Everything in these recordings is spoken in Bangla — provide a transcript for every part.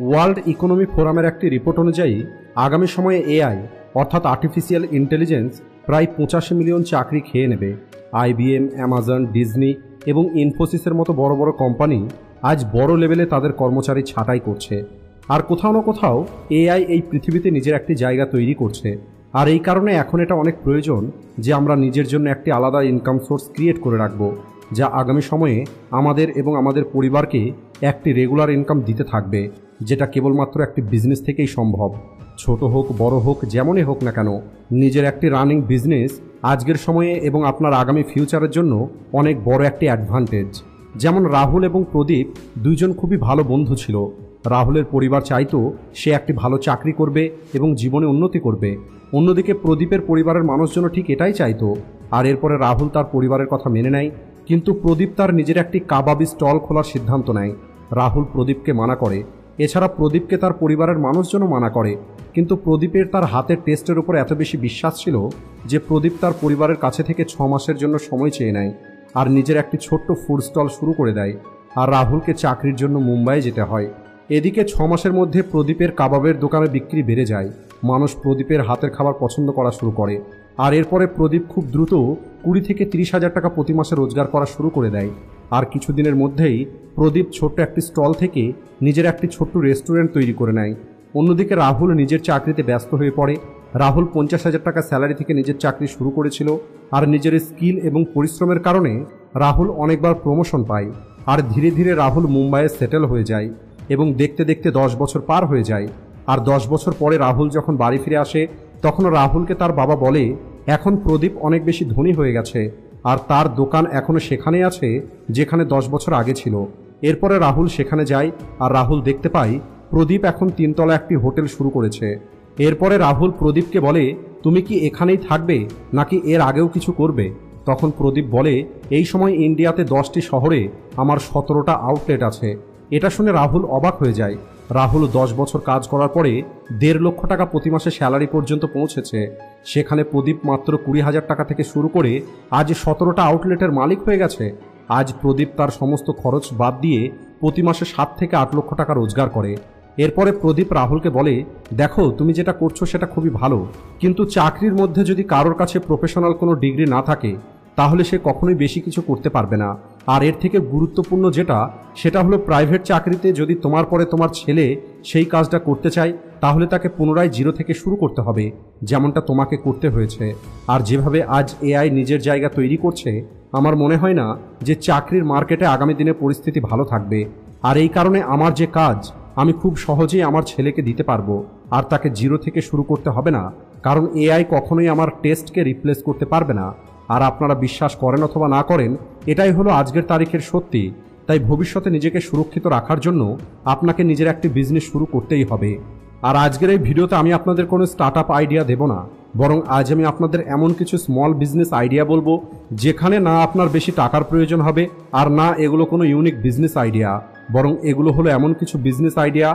ওয়ার্ল্ড ইকোনমি ফোরামের একটি রিপোর্ট অনুযায়ী আগামী সময়ে এআই অর্থাৎ আর্টিফিশিয়াল ইন্টেলিজেন্স প্রায় 85 মিলিয়ন চাকরি খেয়ে নেবে। আইবিএম, অ্যামাজন, ডিজনি এবং ইনফোসিসের মতো বড় বড় কোম্পানি আজ বড় লেভেলে তাদের কর্মচারী ছাঁটাই করছে। আর কোথাও না কোথাও এআই এই পৃথিবীতে নিজের একটি জায়গা তৈরি করছে। আর এই কারণে এখন এটা অনেক প্রয়োজন যে আমরা নিজের জন্য একটি আলাদা ইনকাম সোর্স ক্রিয়েট করে রাখব, যা আগামী সময়ে আমাদের এবং আমাদের পরিবারকে একটি রেগুলার ইনকাম দিতে থাকবে, যেটা কেবলমাত্র একটি বিজনেস থেকেই সম্ভব। ছোট হোক বড় হোক যেমনই হোক না কেন, নিজের একটি রানিং বিজনেস আজকের সময়ে এবং আপনার আগামী ফিউচারের জন্য অনেক বড় একটি অ্যাডভান্টেজ। যেমন রাহুল এবং প্রদীপ দুইজন খুবই ভালো বন্ধু ছিল। রাহুলের পরিবার চাইতো সে একটি ভালো চাকরি করবে এবং জীবনে উন্নতি করবে। অন্যদিকে প্রদীপের পরিবারের মানুষজন ঠিক এটাই চাইতো। আর এরপরে রাহুল তার পরিবারের কথা মেনে নেয়, কিন্তু প্রদীপ তার নিজের একটি কাবাবি স্টল খোলার সিদ্ধান্ত নেয়। রাহুল প্রদীপকে মানা করে, এছাড়া প্রদীপকে তার পরিবারের মানুষজনও মানা করে। কিন্তু প্রদীপের তার হাতের টেস্টের উপর এত বেশি বিশ্বাস ছিল যে প্রদীপ তার পরিবারের কাছে থেকে 6 মাসের জন্য সময় চেয়ে নেয় আর নিজের একটি ছোট্ট ফুড স্টল শুরু করে দেয়। আর রাহুলকে চাকরির জন্য মুম্বাই যেতে হয়। এদিকে 6 মাসের মধ্যে প্রদীপের কাবাবের দোকানে বিক্রি বেড়ে যায়। মানুষ প্রদীপের হাতের খাবার পছন্দ করা শুরু করে। আর এরপরে প্রদীপ খুব দ্রুত 20 থেকে 30 হাজার টাকা প্রতি মাসে রোজগার করা শুরু করে দেয়। আর কিছুদিনের মধ্যেই প্রদীপ ছোট্ট একটি স্টল থেকে নিজের একটি ছোট্ট রেস্টুরেন্ট তৈরি করে নেয়। অন্যদিকে রাহুল নিজের চাকরিতে ব্যস্ত হয়ে পড়ে। রাহুল 50 হাজার টাকা স্যালারি থেকে নিজের চাকরি শুরু করেছিল। আর নিজের স্কিল এবং পরিশ্রমের কারণে রাহুল অনেকবার প্রমোশন পায়। আর ধীরে ধীরে রাহুল মুম্বাইয়ে সেটেল হয়ে যায় এবং দেখতে দেখতে 10 বছর পার হয়ে যায়। আর 10 বছর পরে রাহুল যখন বাড়ি ফিরে আসে, তখন রাহুলকে তার বাবা বলে এখন প্রদীপ অনেক বেশি ধনী হয়ে গেছে আর তার দোকান এখনও সেখানেই আছে যেখানে 10 বছর আগে ছিল। এরপরে রাহুল সেখানে যায় আর রাহুল দেখতে পায় প্রদীপ এখন 3 তলা একটি হোটেল শুরু করেছে। এরপরে রাহুল প্রদীপকে বলে, তুমি কি এখানেই থাকবে নাকি এর আগেও কিছু করবে? তখন প্রদীপ বলে, এই সময় ইন্ডিয়াতে 10টি শহরে আমার 17টা আউটলেট আছে। এটা শুনে রাহুল অবাক হয়ে যায়। রাহুল 10 বছর কাজ করার পরে 1.5 লক্ষ টাকা প্রতি মাসে স্যালারি পর্যন্ত পৌঁছেছে। সেখানে প্রদীপ মাত্র 20 হাজার টাকা থেকে শুরু করে আজ 17টা আউটলেটের মালিক হয়ে গেছে। আজ প্রদীপ তার সমস্ত খরচ বাদ দিয়ে প্রতি মাসে 7 থেকে 8 লক্ষ টাকা রোজগার করে। এরপরে প্রদীপ রাহুলকে বলে, দেখো তুমি যেটা করছো সেটা খুবই ভালো, কিন্তু চাকরির মধ্যে যদি কারোর কাছে প্রফেশনাল কোনো ডিগ্রি না থাকে তাহলে সে কখনোই বেশি কিছু করতে পারবে না। আর এর থেকে গুরুত্বপূর্ণ সেটা হলো প্রাইভেট চাকরিতে যদি তোমার পরে তোমার ছেলে সেই কাজটা করতে চায় তাহলে তাকে পুনরায় 0 থেকে শুরু করতে হবে, যেমনটা তোমাকে করতে হয়েছে। আর যেভাবে আজ এআই নিজের জায়গা তৈরি করছে, আমার মনে হয় না যে চাকরির মার্কেটে আগামী দিনে পরিস্থিতি ভালো থাকবে। আর এই কারণে আমার যে কাজ আমি খুব সহজেই আমার ছেলেকে দিতে পারবো আর তাকে 0 থেকে শুরু করতে হবে না, কারণ এআই কখনোই আমার টেস্টকে রিপ্লেস করতে পারবে না। আর আপনারা বিশ্বাস করেন অথবা না করেন, এটাই হলো আজকের তারিখের সত্যি। তাই ভবিষ্যতে নিজেকে সুরক্ষিত রাখার জন্য আপনাকে নিজের একটি বিজনেস শুরু করতেই হবে। আর আজকের এই ভিডিওতে আমি আপনাদের কোনো স্টার্ট আইডিয়া দেব না, বরং আজ আমি আপনাদের এমন কিছু স্মল বিজনেস আইডিয়া বলবো যেখানে না আপনার বেশি টাকার প্রয়োজন হবে আর না এগুলো কোনো ইউনিক বিজনেস আইডিয়া, বরং এগুলো হলো এমন কিছু বিজনেস আইডিয়া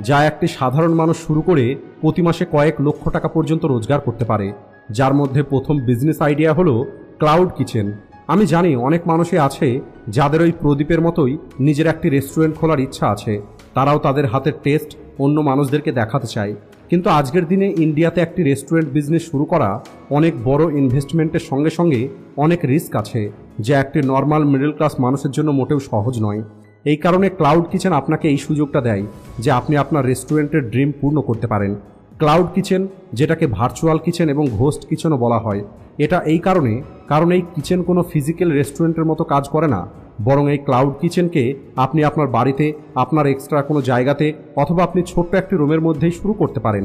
যা একটি সাধারণ মানুষ শুরু করে প্রতি মাসে কয়েক লক্ষ টাকা পর্যন্ত রোজগার করতে পারে। যার মধ্যে প্রথম বিজনেস আইডিয়া হলো ক্লাউড কিচেন। আমি জানি অনেক মানুষই আছে যাদের ওই প্রদীপের মতোই নিজের একটি রেস্টুরেন্ট খোলার ইচ্ছা আছে। তারাও তাদের হাতের টেস্ট অন্য মানুষদেরকে দেখাতে চায়। কিন্তু আজকের দিনে ইন্ডিয়াতে একটি রেস্টুরেন্ট বিজনেস শুরু করা অনেক বড় ইনভেস্টমেন্টের সঙ্গে সঙ্গে অনেক রিস্ক আছে, যা একটি নর্মাল মিডল ক্লাস মানুষের জন্য মোটেও সহজ নয়। এই কারণে ক্লাউড কিচেন আপনাকে এই সুযোগটা দেয় যে আপনি আপনার রেস্টুরেন্টের ড্রিম পূর্ণ করতে পারেন। ক্লাউড কিচেন, যেটাকে ভার্চুয়াল কিচেন এবং ঘোস্ট কিচেনও বলা হয়, এটা এই কারণ এই কিচেন কোনো ফিজিক্যাল রেস্টুরেন্টের মতো কাজ করে না, বরং এই ক্লাউড কিচেনকে আপনি আপনার বাড়িতে, আপনার এক্সট্রা কোনো জায়গাতে অথবা আপনি ছোট্ট একটি রুমের মধ্যেই শুরু করতে পারেন।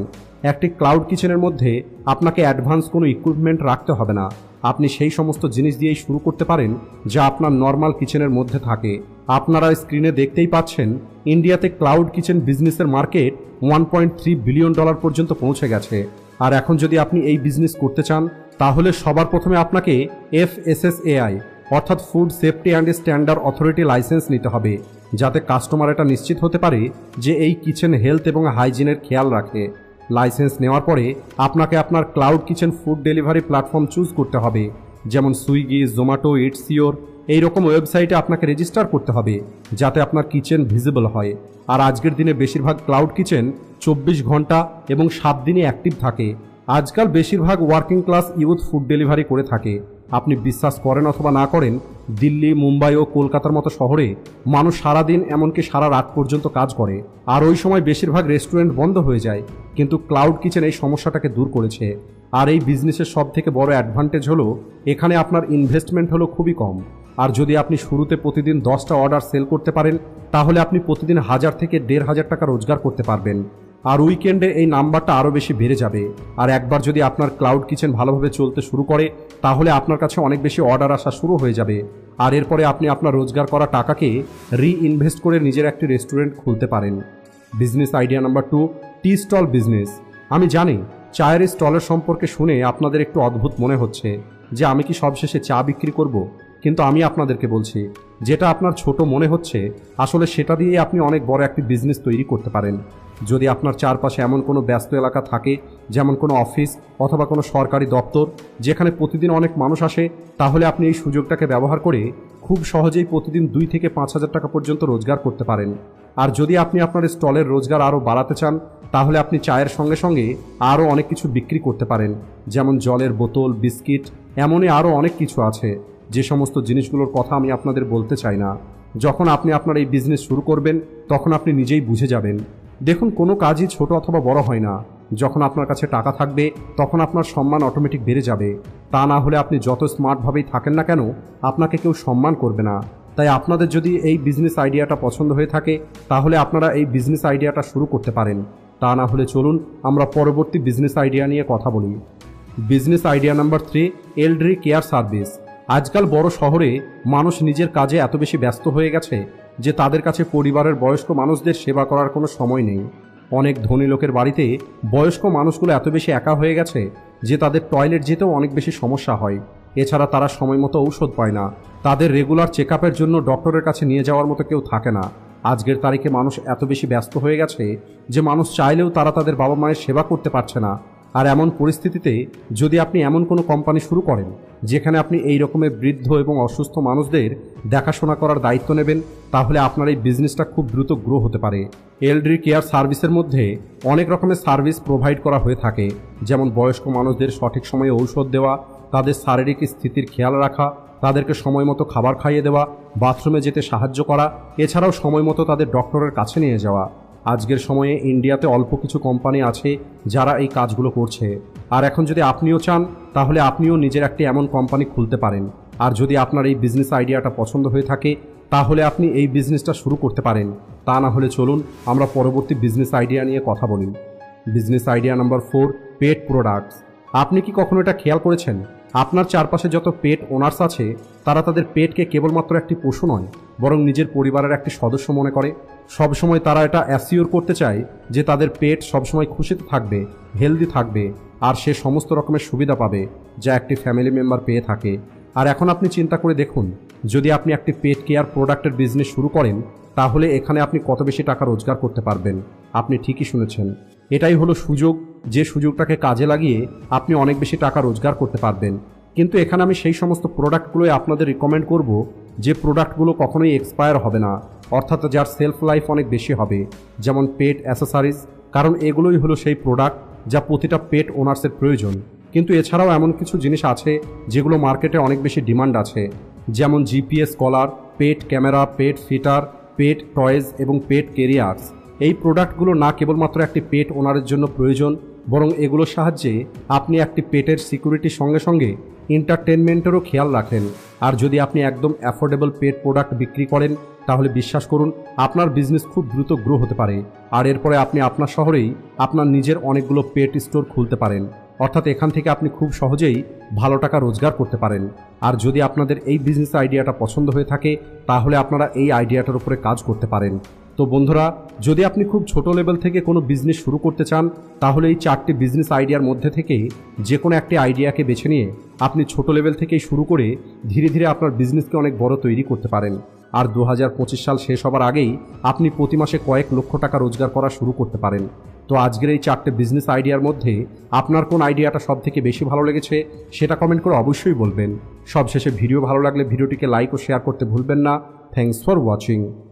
একটি ক্লাউড কিচেনের মধ্যে আপনাকে অ্যাডভান্স কোনো ইকুইপমেন্ট রাখতে হবে না। আপনি সেই সমস্ত জিনিস দিয়েই শুরু করতে পারেন যা আপনার নর্মাল কিচেনের মধ্যে থাকে। আপনারা স্ক্রিনে দেখতেই পাচ্ছেন, ইন্ডিয়াতে ক্লাউড কিচেন বিজনেসের মার্কেট $1.3 বিলিয়ন পর্যন্ত পৌঁছে গেছে। আর এখন যদি আপনি এই বিজনেস করতে চান তাহলে সবার প্রথমে আপনাকে FSSAI অর্থাৎ food safety and standard authority licence নিতে হবে, যাতে কাস্টমার এটা নিশ্চিত হতে পারে যে এই কিচেন হেলথ এবং হাইজিনের খেয়াল রাখে। লাইসেন্স নেওয়ার পরে আপনাকে আপনার cloud kitchen food delivery platform choose করতে হবে, যেমন সুইগি, জোম্যাটো, ইটস ইওর এই রকম ওয়েবসাইটে আপনাকে রেজিস্টার করতে হবে যাতে আপনার কিচেন ভিজিবল হয়। আর আজকের দিনে বেশিরভাগ ক্লাউড কিচেন 24 ঘন্টা এবং 7 দিনই অ্যাক্টিভ থাকে। আজকাল বেশিরভাগ working class youth food delivery করে থাকে। আপনি বিশ্বাস করেন অথবা না করেন, দিল্লি, মুম্বাই ও কলকাতার মতো শহরে মানুষ সারাদিন এমনকি সারা রাত পর্যন্ত কাজ করে, আর ওই সময় বেশিরভাগ রেস্টুরেন্ট বন্ধ হয়ে যায়। কিন্তু ক্লাউড কিচেন এই সমস্যাটাকে দূর করেছে। আর এই বিজনেসের সব থেকে বড় অ্যাডভান্টেজ হলো এখানে আপনার ইনভেস্টমেন্ট হলো খুবই কম। আর যদি আপনি শুরুতে প্রতিদিন 10টা অর্ডার সেল করতে পারেন, তাহলে আপনি প্রতিদিন 1000 থেকে 1500 টাকা রোজগার করতে পারবেন। আর উইকেন্ডে এই নাম্বারটা আরও বেশি বেড়ে যাবে। আর একবার যদি আপনার ক্লাউড কিচেন ভালোভাবে চলতে শুরু করে, তাহলে আপনার কাছে অনেক বেশি অর্ডার আসা শুরু হয়ে যাবে। আর এরপরে আপনি আপনার রোজগার করা টাকাকে রিইনভেস্ট করে নিজের একটি রেস্টুরেন্ট খুলতে পারেন। Business idea number 2, tea stall business. আমি জানি চায়ের স্টলের সম্পর্কে শুনে আপনাদের একটু অদ্ভুত মনে হচ্ছে যে আমি কি সবশেষে চা বিক্রি করব, কিন্তু আমি আপনাদেরকে বলছি, যেটা আপনার ছোট মনে হচ্ছে আসলে সেটা দিয়ে আপনি অনেক বড় একটি বিজনেস তৈরি করতে পারেন। যদি আপনার চারপাশে এমন কোনো ব্যস্ত এলাকা থাকে, যেমন কোনো অফিস অথবা কোনো সরকারি দপ্তর যেখানে প্রতিদিন অনেক মানুষ আসে, তাহলে আপনি এই সুযোগটাকে ব্যবহার করে খুব সহজেই প্রতিদিন 2 থেকে 5000 টাকা পর্যন্ত রোজগার করতে পারেন। আর যদি আপনি আপনার স্টলের রোজগার আরও বাড়াতে চান, তাহলে আপনি চায়ের সঙ্গে সঙ্গে আরও অনেক কিছু বিক্রি করতে পারেন, যেমন জলের বোতল, বিস্কিট, এমনই আরও অনেক কিছু আছে যে সমস্ত জিনিসগুলোর কথা আমি আপনাদের বলতে চাই না। যখন আপনি আপনার এই বিজনেস শুরু করবেন, তখন আপনি নিজেই বুঝে যাবেন। দেখুন, কোনো কাজই ছোট অথবা বড় হয় না। যখন আপনার কাছে টাকা থাকবে, তখন আপনার সম্মান অটোমেটিক বেড়ে যাবে। তা না হলে আপনি যত স্মার্টভাবেই থাকেন না কেন, আপনাকে কেউ সম্মান করবে না। তাই আপনাদের যদি এই বিজনেস আইডিয়াটা পছন্দ হয়ে থাকে, তাহলে আপনারা এই বিজনেস আইডিয়াটা শুরু করতে পারেন। তা না হলে চলুন আমরা পরবর্তী বিজনেস আইডিয়া নিয়ে কথা বলি। Business idea number 3, elderly care service. আজকাল বড় শহরে মানুষ নিজের কাজে এত বেশি ব্যস্ত হয়ে গেছে যে তাদের কাছে পরিবারের বয়স্ক মানুষদের সেবা করার কোনো সময় নেই। অনেক ধনী লোকের বাড়িতে বয়স্ক মানুষগুলো এত বেশি একা হয়ে গেছে যে তাদের টয়লেট যেতেও অনেক বেশি সমস্যা হয়। এছাড়া তারা সময় মতো ঔষধ পায় না। তাদের রেগুলার চেক আপের জন্য ডক্টরের কাছে নিয়ে যাওয়ার মতো কেউ থাকে না। আজকের তারিখে মানুষ এত বেশি ব্যস্ত হয়ে গেছে যে মানুষ চাইলেও তারা তাদের বাবা মায়ের সেবা করতে পারছে না। আর এমন পরিস্থিতিতে যদি আপনি এমন কোনো কোম্পানি শুরু করেন যেখানে আপনি এই রকমের বৃদ্ধ এবং অসুস্থ মানুষদের দেখাশোনা করার দায়িত্ব নেবেন, তাহলে আপনার এই বিজনেসটা খুব দ্রুত গ্রো হতে পারে। এল্ডারি কেয়ার সার্ভিসের মধ্যে অনেক রকমের সার্ভিস প্রোভাইড করা হয়ে থাকে, যেমন বয়স্ক মানুষদের সঠিক সময়ে ঔষধ দেওয়া, তাদের শারীরিক স্থিতির খেয়াল রাখা, তাদেরকে সময় মতো খাবার খাইয়ে দেওয়া, বাথরুমে যেতে সাহায্য করা, এছাড়াও সময় মতো তাদের ডক্টরের কাছে নিয়ে যাওয়া। আজকের সময়ে ইন্ডিয়াতে অল্প কিছু কোম্পানি আছে যারা এই কাজগুলো করছে। আর এখন যদি আপনিও চান, তাহলে আপনিও নিজের একটি এমন কোম্পানি খুলতে পারেন। আর যদি আপনার এই বিজনেস আইডিয়াটা পছন্দ হয়ে থাকে, তাহলে আপনি এই বিজনেসটা শুরু করতে পারেন। তা না হলে চলুন আমরা পরবর্তী বিজনেস আইডিয়া নিয়ে কথা বলি। বিজনেস আইডিয়া নাম্বার 4, পেট প্রোডাক্টস। আপনি কি কখনো এটা খেয়াল করেছেন, আপনার চারপাশে যত পেট ওনার্স আছে তারা তাদের পেটকে কেবলমাত্র একটি পশু নয়, বরং নিজের পরিবারের একটি সদস্য মনে করে। সবসময় তারা এটা অ্যাসিওর করতে চায় যে তাদের পেট সবসময় খুশিতে থাকবে, হেলদি থাকবে, আর সে সমস্ত রকমের সুবিধা পাবে যা একটি ফ্যামিলি মেম্বার পেয়ে থাকে। আর এখন আপনি চিন্তা করে দেখুন, যদি আপনি একটি পেট কেয়ার প্রোডাক্টের বিজনেস শুরু করেন, তাহলে এখানে আপনি কত বেশি টাকা রোজগার করতে পারবেন। আপনি ঠিকই শুনেছেন, এটাই হলো সুযোগ, যে সুযোগটাকে কাজে লাগিয়ে আপনি অনেক বেশি টাকা রোজগার করতে পারবেন। কিন্তু এখানে আমি সেই সমস্ত প্রোডাক্টগুলোই আপনাদের রিকমেন্ড করব যে প্রোডাক্টগুলো কখনোই এক্সপায়ার হবে না, অর্থাৎ যার সেলফ লাইফ অনেক বেশি হবে, যেমন পেট অ্যাসেসরিজ। কারণ এগুলোই হলো সেই প্রোডাক্ট যা প্রতিটা পেট ওনার্সের প্রয়োজন। কিন্তু এছাড়াও এমন কিছু জিনিস আছে যেগুলো মার্কেটে অনেক বেশি ডিমান্ড আছে, যেমন জিপিএস কলার, পেট ক্যামেরা, পেট ফিটার, পেট টয়েজ এবং পেট ক্যারিয়ার্স। এই প্রোডাক্টগুলো না কেবলমাত্র একটি পেট ওনারের জন্য প্রয়োজন, বরং এগুলোর সাহায্যে আপনি একটি পেটের সিকিউরিটির সঙ্গে সঙ্গে এন্টারটেনমেন্টেরও খেয়াল রাখেন। আর যদি আপনি একদম অ্যাফোর্ডেবল পেট প্রোডাক্ট বিক্রি করেন, তাহলে বিশ্বাস করুন আপনার বিজনেস খুব দ্রুত গ্রো হতে পারে। আর এরপরে আপনি আপনার শহরেই আপনার নিজের অনেকগুলো পেট স্টোর খুলতে পারেন, অর্থাৎ এখান থেকে আপনি খুব সহজেই ভালো টাকা রোজগার করতে পারেন। আর যদি আপনাদের এই বিজনেস আইডিয়াটা পছন্দ হয়ে থাকে, তাহলে আপনারা এই আইডিয়াটার উপরে কাজ করতে পারেন। তো বন্ধুরা, যদি আপনি খুব ছোট লেভেল থেকে কোনো বিজনেস শুরু করতে চান, তাহলে এই 4টি বিজনেস আইডিয়ার মধ্যে থেকে যে কোনো একটি আইডিয়াকে বেছে নিয়ে আপনি ছোট লেভেল থেকেই শুরু করে ধীরে ধীরে আপনার বিজনেসকে অনেক বড় তৈরি করতে পারেন। আর 2025 সাল শেষ হবার আগেই আপনি প্রতি মাসে কয়েক লক্ষ টাকা রোজগার করা শুরু করতে পারেন। তো আজকের এই 4টে বিজনেস আইডিয়ার মধ্যে আপনার কোন আইডিয়াটা সবথেকে বেশি ভালো লেগেছে সেটা কমেন্ট করে অবশ্যই বলবেন। সবশেষে ভিডিও ভালো লাগলে ভিডিওটিকে লাইক ও শেয়ার করতে ভুলবেন না। Thanks for watching.